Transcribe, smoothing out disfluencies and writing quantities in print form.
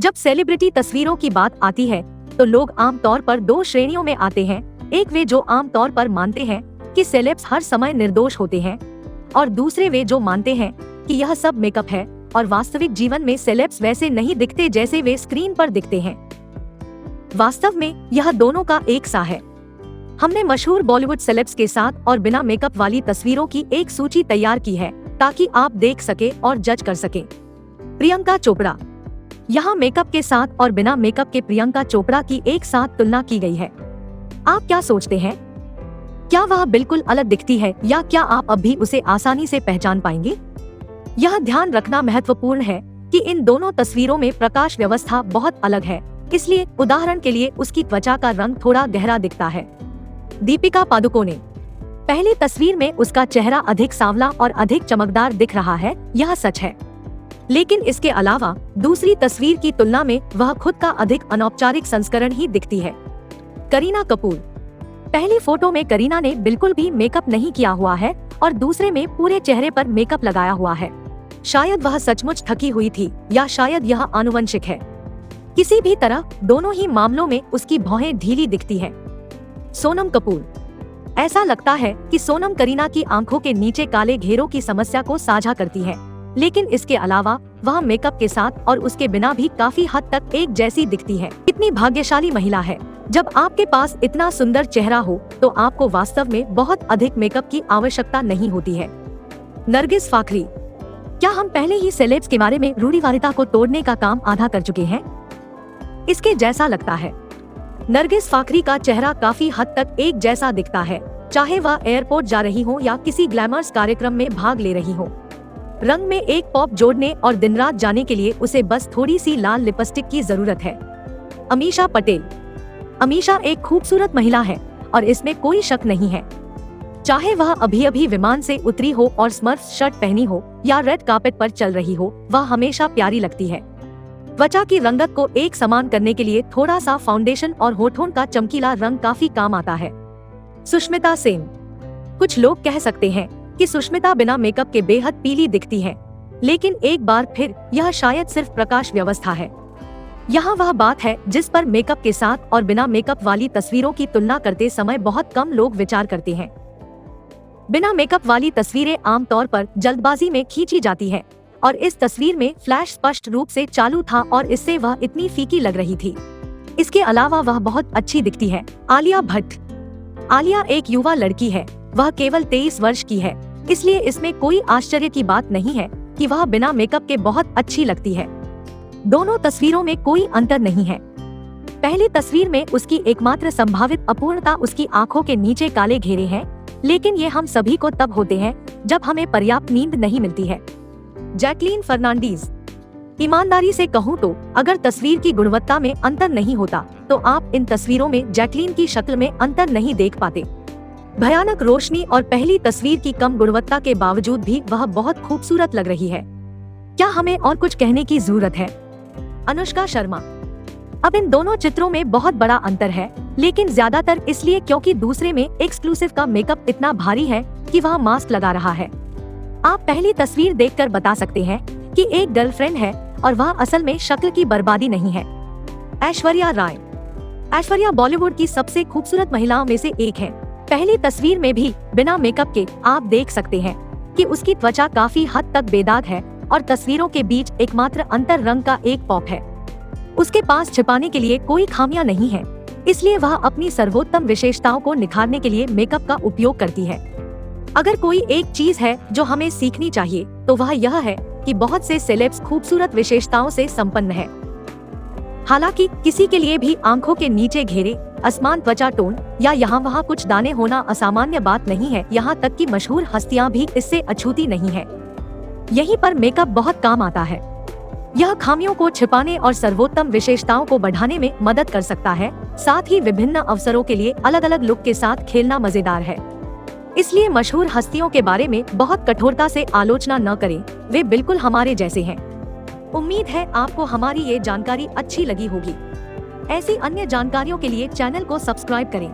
जब सेलिब्रिटी तस्वीरों की बात आती है तो लोग आमतौर पर दो श्रेणियों में आते हैं। एक वे जो आमतौर पर मानते हैं कि सेलेब्स हर समय निर्दोष होते हैं, और दूसरे वे जो मानते हैं कि यह सब मेकअप है और वास्तविक जीवन में सेलेब्स वैसे नहीं दिखते जैसे वे स्क्रीन पर दिखते हैं। वास्तव में यह दोनों का एक सा है। हमने मशहूर बॉलीवुड सेलेब्स के साथ और बिना मेकअप वाली तस्वीरों की एक सूची तैयार की है ताकि आप देख सके और जज कर सके। प्रियंका चोपड़ा। यहाँ मेकअप के साथ और बिना मेकअप के प्रियंका चोपड़ा की एक साथ तुलना की गई है। आप क्या सोचते हैं? क्या वह बिल्कुल अलग दिखती है या क्या आप अब भी उसे आसानी से पहचान पाएंगे? यह ध्यान रखना महत्वपूर्ण है कि इन दोनों तस्वीरों में प्रकाश व्यवस्था बहुत अलग है, इसलिए उदाहरण के लिए उसकी त्वचा का रंग थोड़ा गहरा दिखता है। दीपिका पादुकोणे। पहली तस्वीर में उसका चेहरा अधिक सांवला और अधिक चमकदार दिख रहा है, यह सच है। लेकिन इसके अलावा दूसरी तस्वीर की तुलना में वह खुद का अधिक अनौपचारिक संस्करण ही दिखती है। करीना कपूर। पहली फोटो में करीना ने बिल्कुल भी मेकअप नहीं किया हुआ है और दूसरे में पूरे चेहरे पर मेकअप लगाया हुआ है। शायद वह सचमुच थकी हुई थी या शायद यह आनुवंशिक है। किसी भी तरह दोनों ही मामलों में उसकी भौहें ढीली दिखती है। सोनम कपूर। ऐसा लगता है कि सोनम करीना की आंखों के नीचे काले घेरों की समस्या को साझा करती है, लेकिन इसके अलावा वह मेकअप के साथ और उसके बिना भी काफी हद तक एक जैसी दिखती है। कितनी भाग्यशाली महिला है। जब आपके पास इतना सुंदर चेहरा हो तो आपको वास्तव में बहुत अधिक मेकअप की आवश्यकता नहीं होती है। नरगिस फाखरी। क्या हम पहले ही सेलेब्स के बारे में रूढ़िवादिता को तोड़ने का काम आधा कर चुके हैं? इसके जैसा लगता है। नरगिस फाखरी का चेहरा काफी हद तक एक जैसा दिखता है, चाहे वह एयरपोर्ट जा रही हो या किसी ग्लैमरस कार्यक्रम में भाग ले रही हो। रंग में एक पॉप जोड़ने और दिन रात जाने के लिए उसे बस थोड़ी सी लाल लिपस्टिक की जरूरत है। अमीषा पटेल। अमीषा एक खूबसूरत महिला है और इसमें कोई शक नहीं है। चाहे वह अभी अभी विमान से उतरी हो और स्मर्फ शर्ट पहनी हो या रेड कार्पेट पर चल रही हो, वह हमेशा प्यारी लगती है। त्वचा की रंगत को एक समान करने के लिए थोड़ा सा फाउंडेशन और होठों का चमकीला रंग काफी काम आता है। सुष्मिता सेन। कुछ लोग कह सकते हैं कि सुष्मिता बिना मेकअप के बेहद पीली दिखती है, लेकिन एक बार फिर यह शायद सिर्फ प्रकाश व्यवस्था है। यहाँ वह बात है जिस पर मेकअप के साथ और बिना मेकअप वाली तस्वीरों की तुलना करते समय बहुत कम लोग विचार करते हैं। बिना मेकअप वाली तस्वीरें आमतौर पर जल्दबाजी में खींची जाती है और इस तस्वीर में फ्लैश स्पष्ट रूप से चालू था और इससे वह इतनी फीकी लग रही थी। इसके अलावा वह बहुत अच्छी दिखती है। आलिया भट्ट। आलिया एक युवा लड़की है, वह केवल 23 वर्ष की है, इसलिए इसमें कोई आश्चर्य की बात नहीं है कि वह बिना मेकअप के बहुत अच्छी लगती है। दोनों तस्वीरों में कोई अंतर नहीं है। पहली तस्वीर में उसकी एकमात्र संभावित अपूर्णता उसकी आंखों के नीचे काले घेरे हैं, लेकिन ये हम सभी को तब होते हैं जब हमें पर्याप्त नींद नहीं मिलती है। जैकलीन फर्नांडीज। ईमानदारी से कहूँ तो अगर तस्वीर की गुणवत्ता में अंतर नहीं होता तो आप इन तस्वीरों में जैकलीन की शक्ल में अंतर नहीं देख पाते। भयानक रोशनी और पहली तस्वीर की कम गुणवत्ता के बावजूद भी वह बहुत खूबसूरत लग रही है। क्या हमें और कुछ कहने की जरूरत है? अनुष्का शर्मा। अब इन दोनों चित्रों में बहुत बड़ा अंतर है, लेकिन ज्यादातर इसलिए क्योंकि दूसरे में एक्सक्लूसिव का मेकअप इतना भारी है कि वह मास्क लगा रहा है। आप पहली तस्वीर देखकर बता सकते हैं कि एक गर्लफ्रेंड है और वह असल में शक्ल की बर्बादी नहीं है। ऐश्वर्या राय। ऐश्वर्या बॉलीवुड की सबसे खूबसूरत महिलाओं में से एक है। पहली तस्वीर में भी बिना मेकअप के आप देख सकते हैं कि उसकी त्वचा काफी हद तक बेदाग है और तस्वीरों के बीच एकमात्र अंतर रंग का एक पॉप है। उसके पास छिपाने के लिए कोई खामियां नहीं है, इसलिए वह अपनी सर्वोत्तम विशेषताओं को निखारने के लिए मेकअप का उपयोग करती है। अगर कोई एक चीज है जो हमें सीखनी चाहिए तो वह यह है कि बहुत से सेलेब्स खूबसूरत विशेषताओं से संपन्न है। हालांकि किसी के लिए भी आंखों के नीचे घेरे, असमान त्वचा टोन या यहाँ वहाँ कुछ दाने होना असामान्य बात नहीं है। यहाँ तक कि मशहूर हस्तियाँ भी इससे अछूती नहीं है। यहीं पर मेकअप बहुत काम आता है। यह खामियों को छिपाने और सर्वोत्तम विशेषताओं को बढ़ाने में मदद कर सकता है। साथ ही विभिन्न अवसरों के लिए अलग अलग लुक के साथ खेलना मजेदार है। इसलिए मशहूर हस्तियों के बारे में बहुत कठोरता से आलोचना न करें, वे बिल्कुल हमारे जैसे हैं। उम्मीद है आपको हमारी ये जानकारी अच्छी लगी होगी। ऐसी अन्य जानकारियों के लिए चैनल को सब्सक्राइब करें।